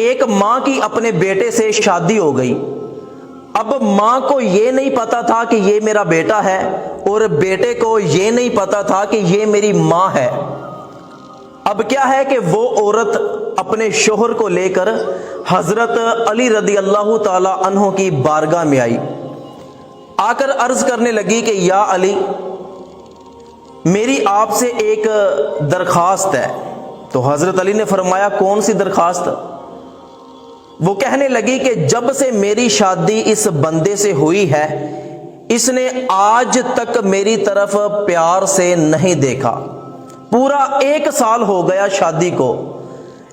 ایک ماں کی اپنے بیٹے سے شادی ہو گئی، اب ماں کو یہ نہیں پتا تھا کہ یہ میرا بیٹا ہے، اور بیٹے کو یہ نہیں پتا تھا کہ یہ میری ماں ہے۔ اب کیا ہے کہ وہ عورت اپنے شوہر کو لے کر حضرت علی رضی اللہ تعالی عنہ کی بارگاہ میں آئی، آ کر عرض کرنے لگی کہ یا علی، میری آپ سے ایک درخواست ہے۔ تو حضرت علی نے فرمایا کون سی درخواست؟ وہ کہنے لگی کہ جب سے میری شادی اس بندے سے ہوئی ہے، اس نے آج تک میری طرف پیار سے نہیں دیکھا، پورا 1 سال ہو گیا شادی کو،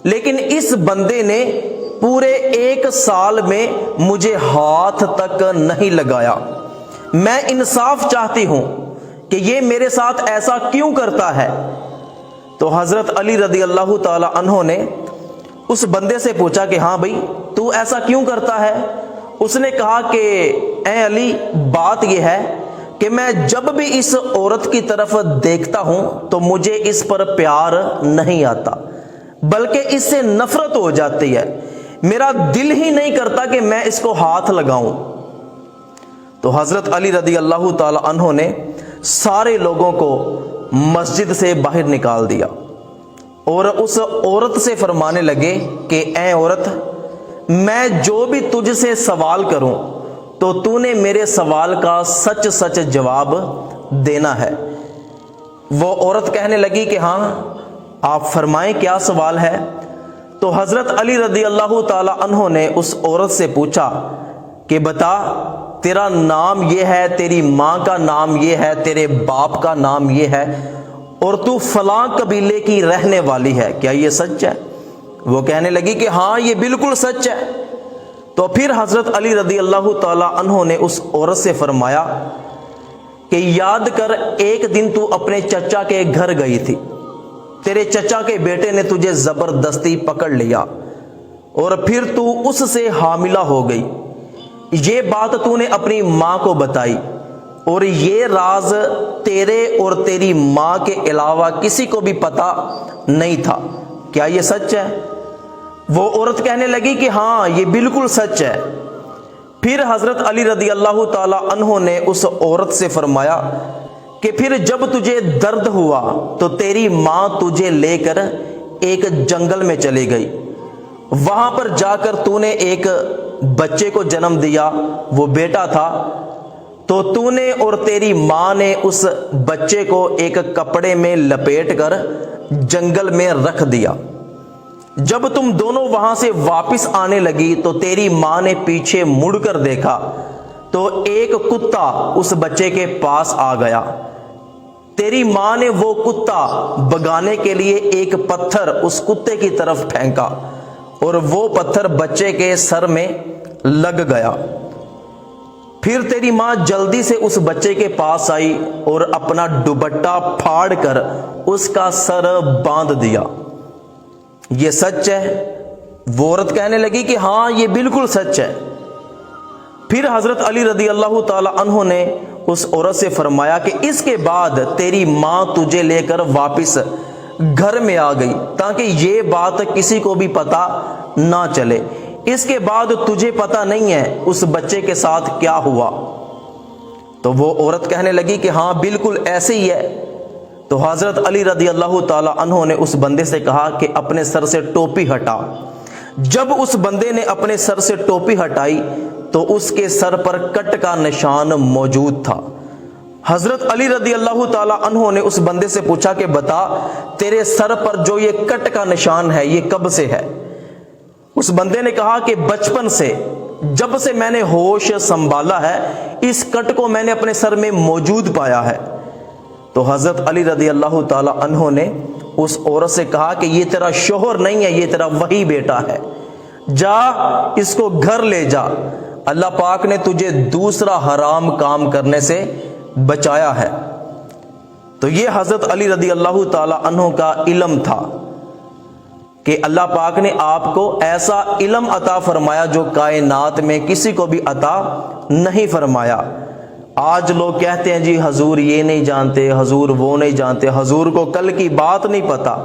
لیکن اس بندے نے پورے 1 سال میں مجھے ہاتھ تک نہیں لگایا۔ میں انصاف چاہتی ہوں کہ یہ میرے ساتھ ایسا کیوں کرتا ہے؟ تو حضرت علی رضی اللہ تعالی عنہ نے اس بندے سے پوچھا کہ ہاں بھائی، تو ایسا کیوں کرتا ہے؟ اس نے کہا کہ اے علی، بات یہ ہے کہ میں جب بھی اس عورت کی طرف دیکھتا ہوں تو مجھے اس پر پیار نہیں آتا، بلکہ اس سے نفرت ہو جاتی ہے، میرا دل ہی نہیں کرتا کہ میں اس کو ہاتھ لگاؤں۔ تو حضرت علی رضی اللہ تعالی عنہ نے سارے لوگوں کو مسجد سے باہر نکال دیا اور اس عورت سے فرمانے لگے کہ اے عورت، میں جو بھی تجھ سے سوال کروں تو تو نے میرے سوال کا سچ سچ جواب دینا ہے۔ وہ عورت کہنے لگی کہ ہاں، آپ فرمائیں کیا سوال ہے؟ تو حضرت علی رضی اللہ تعالی عنہ نے اس عورت سے پوچھا کہ بتا، تیرا نام یہ ہے، تیری ماں کا نام یہ ہے، تیرے باپ کا نام یہ ہے، اور تو فلاں قبیلے کی رہنے والی ہے، کیا یہ سچ ہے؟ وہ کہنے لگی کہ ہاں، یہ بالکل سچ ہے۔ تو پھر حضرت علی رضی اللہ تعالی عنہ نے اس عورت سے فرمایا کہ یاد کر، ایک دن تو اپنے چچا کے گھر گئی تھی، تیرے چچا کے بیٹے نے تجھے زبردستی پکڑ لیا اور پھر تو اس سے حاملہ ہو گئی۔ یہ بات تو نے اپنی ماں کو بتائی، اور یہ راز تیرے اور تیری ماں کے علاوہ کسی کو بھی پتا نہیں تھا، کیا یہ سچ ہے؟ وہ عورت کہنے لگی کہ ہاں، یہ بالکل سچ ہے۔ پھر حضرت علی رضی اللہ تعالی عنہ نے اس عورت سے فرمایا کہ پھر جب تجھے درد ہوا تو تیری ماں تجھے لے کر ایک جنگل میں چلی گئی، وہاں پر جا کر تو نے ایک بچے کو جنم دیا، وہ بیٹا تھا، تو تو نے اور تیری ماں نے اس بچے کو ایک کپڑے میں لپیٹ کر جنگل میں رکھ دیا۔ جب تم دونوں وہاں سے واپس آنے لگی تو تیری ماں نے پیچھے مڑ کر دیکھا تو ایک کتا اس بچے کے پاس آ گیا۔ تیری ماں نے وہ کتا بگانے کے لیے ایک پتھر اس کتے کی طرف پھینکا، اور وہ پتھر بچے کے سر میں لگ گیا۔ پھر تیری ماں جلدی سے اس بچے کے پاس آئی اور اپنا دوپٹہ پھاڑ کر اس کا سر باندھ دیا۔ یہ سچ ہے؟ وہ عورت کہنے لگی کہ ہاں، یہ بالکل سچ ہے۔ پھر حضرت علی رضی اللہ تعالی عنہ نے اس عورت سے فرمایا کہ اس کے بعد تیری ماں تجھے لے کر واپس گھر میں آ گئی تاکہ یہ بات کسی کو بھی پتا نہ چلے، اس کے بعد تجھے پتا نہیں ہے اس بچے کے ساتھ کیا ہوا۔ تو وہ عورت کہنے لگی کہ ہاں، بالکل ایسے ہی ہے۔ تو حضرت علی رضی اللہ تعالی عنہ نے اس بندے سے کہا کہ اپنے سر سے ٹوپی ہٹا۔ جب اس بندے نے اپنے سر سے ٹوپی ہٹائی تو اس کے سر پر کٹ کا نشان موجود تھا۔ حضرت علی رضی اللہ تعالی عنہ نے اس بندے سے پوچھا کہ بتا، تیرے سر پر جو یہ کٹ کا نشان ہے یہ کب سے ہے؟ اس بندے نے کہا کہ بچپن سے، جب سے میں نے ہوش سنبھالا ہے اس کٹ کو میں نے اپنے سر میں موجود پایا ہے۔ تو حضرت علی رضی اللہ تعالی عنہ نے اس عورت سے کہا کہ یہ تیرا شوہر نہیں ہے، یہ تیرا وہی بیٹا ہے، جا اس کو گھر لے جا، اللہ پاک نے تجھے دوسرا حرام کام کرنے سے بچایا ہے۔ تو یہ حضرت علی رضی اللہ تعالی عنہ کا علم تھا کہ اللہ پاک نے آپ کو ایسا علم عطا فرمایا جو کائنات میں کسی کو بھی عطا نہیں فرمایا۔ آج لوگ کہتے ہیں جی حضور یہ نہیں جانتے، حضور وہ نہیں جانتے، حضور کو کل کی بات نہیں پتا۔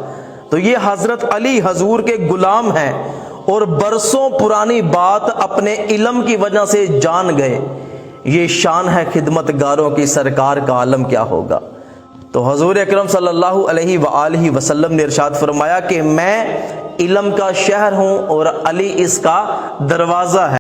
تو یہ حضرت علی حضور کے غلام ہیں، اور برسوں پرانی بات اپنے علم کی وجہ سے جان گئے، یہ شان ہے خدمت گاروں کی، سرکار کا عالم کیا ہوگا۔ تو حضور اکرم صلی اللہ علیہ وآلہ وسلم نے ارشاد فرمایا کہ میں علم کا شہر ہوں اور علی اس کا دروازہ ہے۔